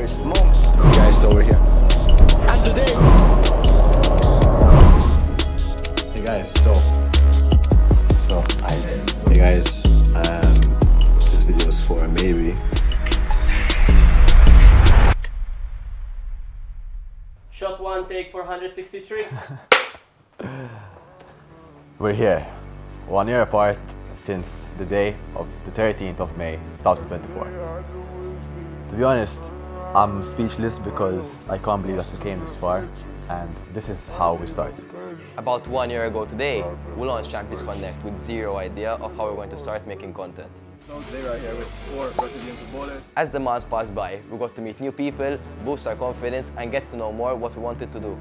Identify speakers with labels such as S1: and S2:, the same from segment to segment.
S1: biggest moments.
S2: Guys, over here.
S1: And today,
S2: Hey guys, hey guys, this video is for maybe.
S3: Shot one, take 463.
S2: We're here, 1 year apart since the day of the 13th of May 2024. To be honest, I'm speechless because I can't believe that we came this far, and this is how we started.
S4: About 1 year ago today, we launched Champions Connect with zero idea of how we're going to start making content.
S2: So today we're here with 4 Brazilian footballers.
S4: As the months passed by, we got to meet new people, boost our confidence, and get to know more what we wanted to do.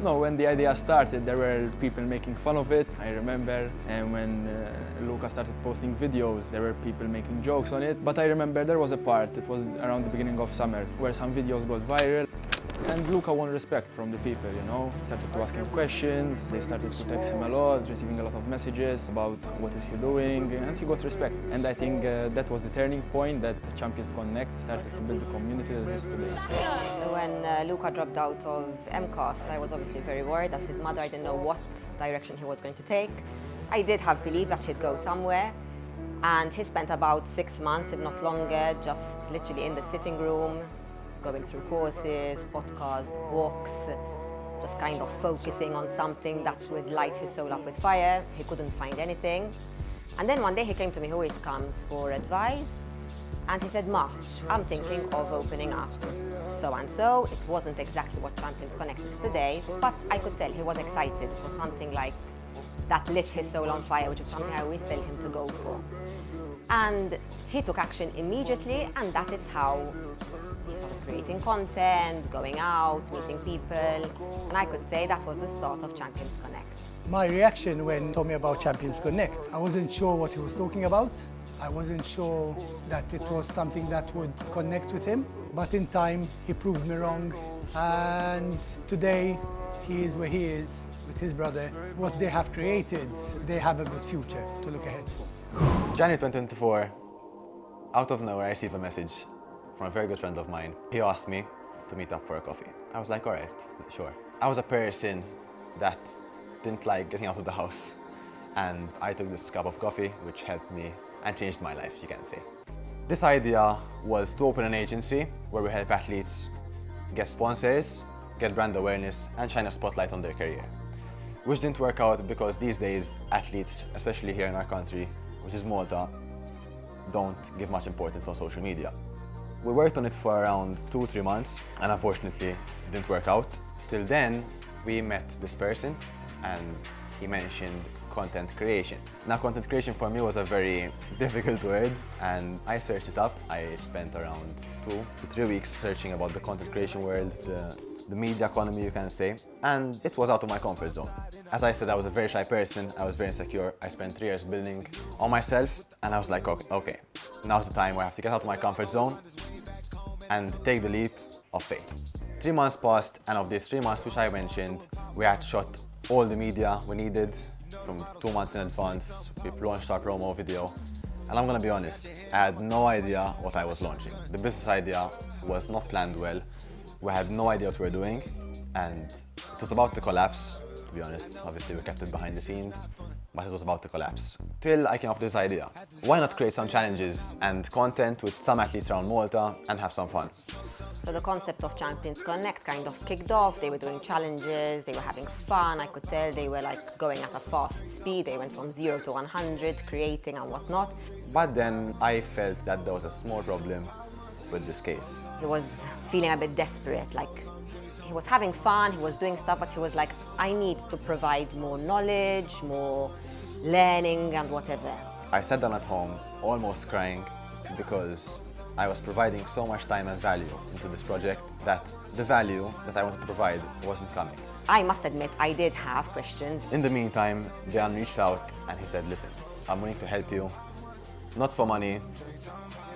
S5: No, when the idea started, there were people making fun of it, I remember, and when Luca started posting videos, there were people making jokes on it. But I remember there was a part, it was around the beginning of summer, where some videos got viral. And Luca won respect from the people, you know. Started to ask him questions, they started to text him a lot, receiving a lot of messages about what is he doing, and he got respect. And I think that was the turning point that Champions Connect started to build the community that is today.
S6: So when Luca dropped out of MCAST, I was obviously very worried. As his mother, I didn't know what direction he was going to take. I did have belief that he'd go somewhere, and he spent about 6 months, if not longer, just literally in the sitting room, going through courses, podcasts, walks, just kind of focusing on something that would light his soul up with fire. He couldn't find anything. And then one day he came to me, he always comes for advice, and he said, "Ma, I'm thinking of opening up so and so." It wasn't exactly what Champions Connect is today, but I could tell he was excited. It was something like that lit his soul on fire, which is something I always tell him to go for. And he took action immediately, and that is how he started creating content, going out, meeting people, and I could say that was the start of Champions Connect.
S7: My reaction when he told me about Champions Connect, I wasn't sure what he was talking about. I wasn't sure that it was something that would connect with him, but in time he proved me wrong, and today he is where he is with his brother. What they have created, they have a good future to look ahead for.
S2: January 2024, out of nowhere I received a message from a very good friend of mine. He asked me to meet up for a coffee. I was like, all right, sure. I was a person that didn't like getting out of the house, and I took this cup of coffee, which helped me and changed my life, you can say. This idea was to open an agency where we help athletes get sponsors, get brand awareness, and shine a spotlight on their career. Which didn't work out because these days, athletes, especially here in our country, which is Malta, don't give much importance on social media. We worked on it for around 2-3 months, and unfortunately, it didn't work out. Till then, we met this person, and he mentioned content creation. Now, content creation for me was a very difficult word, and I searched it up. I spent around 2 to 3 weeks searching about the content creation world, the media economy, you can say, and it was out of my comfort zone. As I said, I was a very shy person, I was very insecure. I spent 3 years building on myself, and I was like, okay, now's the time where I have to get out of my comfort zone and take the leap of faith. 3 months passed, and of these 3 months which I mentioned, we had shot all the media we needed from 2 months in advance. We launched our promo video, and I'm gonna be honest, I had no idea what I was launching. The business idea was not planned well. We had no idea what we were doing, and it was about to collapse, to be honest. Obviously, we kept it behind the scenes, but it was about to collapse. Till I came up with this idea. Why not create some challenges and content with some athletes around Malta and have some fun?
S6: So the concept of Champions Connect kind of kicked off. They were doing challenges, they were having fun. I could tell they were like going at a fast speed. They went from 0 to 100, creating and whatnot.
S2: But then I felt that there was a small problem with this case.
S6: He was feeling a bit desperate, like he was having fun, he was doing stuff, but he was like, I need to provide more knowledge, more learning and whatever.
S2: I sat down at home, almost crying, because I was providing so much time and value into this project that the value that I wanted to provide wasn't coming.
S6: I must admit, I did have questions.
S2: In the meantime, Deyan reached out and he said, listen, I'm willing to help you, not for money,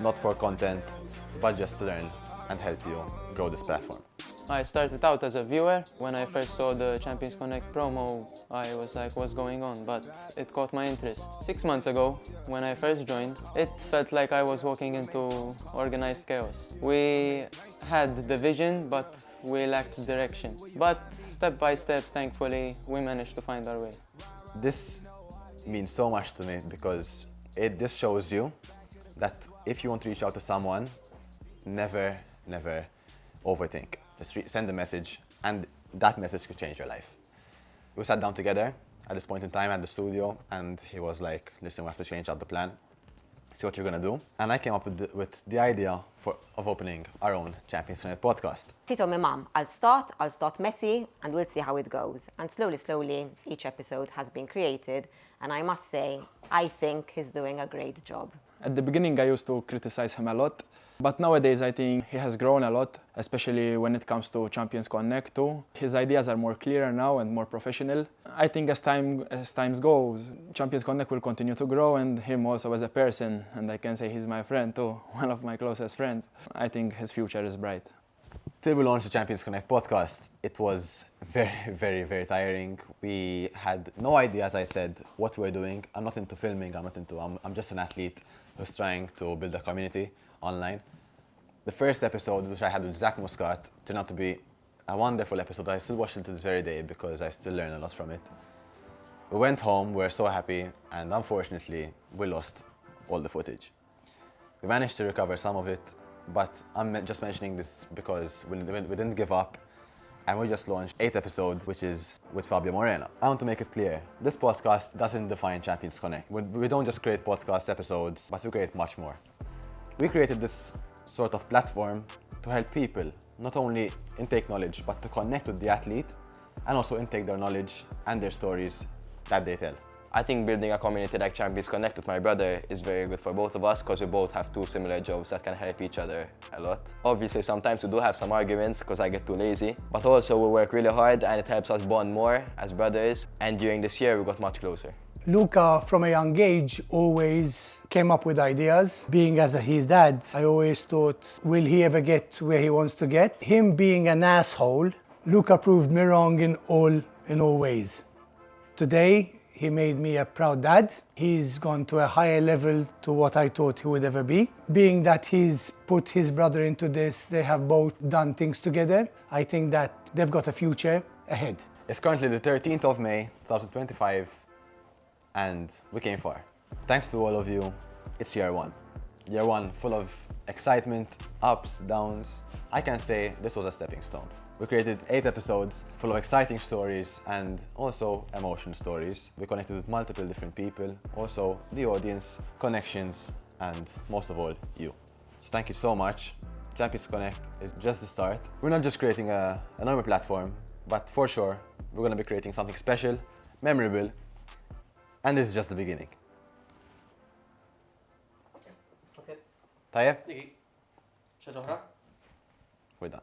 S2: not for content, but just to learn and help you grow this platform.
S1: I started out as a viewer. When I first saw the Champions Connect promo, I was like, what's going on? But it caught my interest. 6 months ago, when I first joined, it felt like I was walking into organized chaos. We had the vision, but we lacked direction. But step by step, thankfully, we managed to find our way.
S2: This means so much to me because this shows you that if you want to reach out to someone, never overthink. Just send a message, and that message could change your life. We sat down together at this point in time at the studio, and he was like, listen, we have to change out the plan, see what you're gonna do. And I came up with the idea of opening our own Champions Connect podcast.
S6: He told me, Mom, I'll start messy, and we'll see how it goes. And slowly, each episode has been created, and I must say, I think he's doing a great job.
S5: At the beginning, I used to criticize him a lot, but nowadays I think he has grown a lot, especially when it comes to Champions Connect too. His ideas are more clear now and more professional. I think as time goes, Champions Connect will continue to grow, and him also as a person, and I can say he's my friend too, one of my closest friends. I think his future is bright.
S2: Till we launched the Champions Connect podcast, it was very tiring. We had no idea, as I said, what we're doing. I'm not into filming, I'm just an athlete who's trying to build a community online. The first episode, which I had with Zach Muscat, turned out to be a wonderful episode. I still watch it to this very day because I still learn a lot from it. We went home, we were so happy, and unfortunately, we lost all the footage. We managed to recover some of it, but I'm just mentioning this because we didn't give up, and we just launched 8th episode, which is with Fabio Moreno. I want to make it clear, this podcast doesn't define Champions Connect. We don't just create podcast episodes, but we create much more. We created this sort of platform to help people, not only intake knowledge, but to connect with the athlete, and also intake their knowledge and their stories that they tell.
S4: I think building a community like Champions Connect with my brother is very good for both of us because we both have 2 similar jobs that can help each other a lot. Obviously, sometimes we do have some arguments because I get too lazy, but also we work really hard and it helps us bond more as brothers, and during this year we got much closer.
S7: Luca, from a young age, always came up with ideas. Being as his dad, I always thought, will he ever get where he wants to get? Him being an asshole, Luca proved me wrong in all ways. Today, he made me a proud dad. He's gone to a higher level to what I thought he would ever be. Being that he's put his brother into this, they have both done things together. I think that they've got a future ahead.
S2: It's currently the 13th of May, 2025, and we came far. Thanks to all of you, it's year one. Year one full of excitement, ups, downs. I can say this was a stepping stone. We created 8 episodes full of exciting stories and also emotion stories. We connected with multiple different people, also the audience, connections, and most of all, you. So thank you so much. Champions Connect is just the start. We're not just creating a normal platform, but for sure, we're going to be creating something special, memorable, and this is just the beginning.
S3: Okay.
S2: طيب?
S3: دقيقة. شاشة أخرى.
S2: We're done.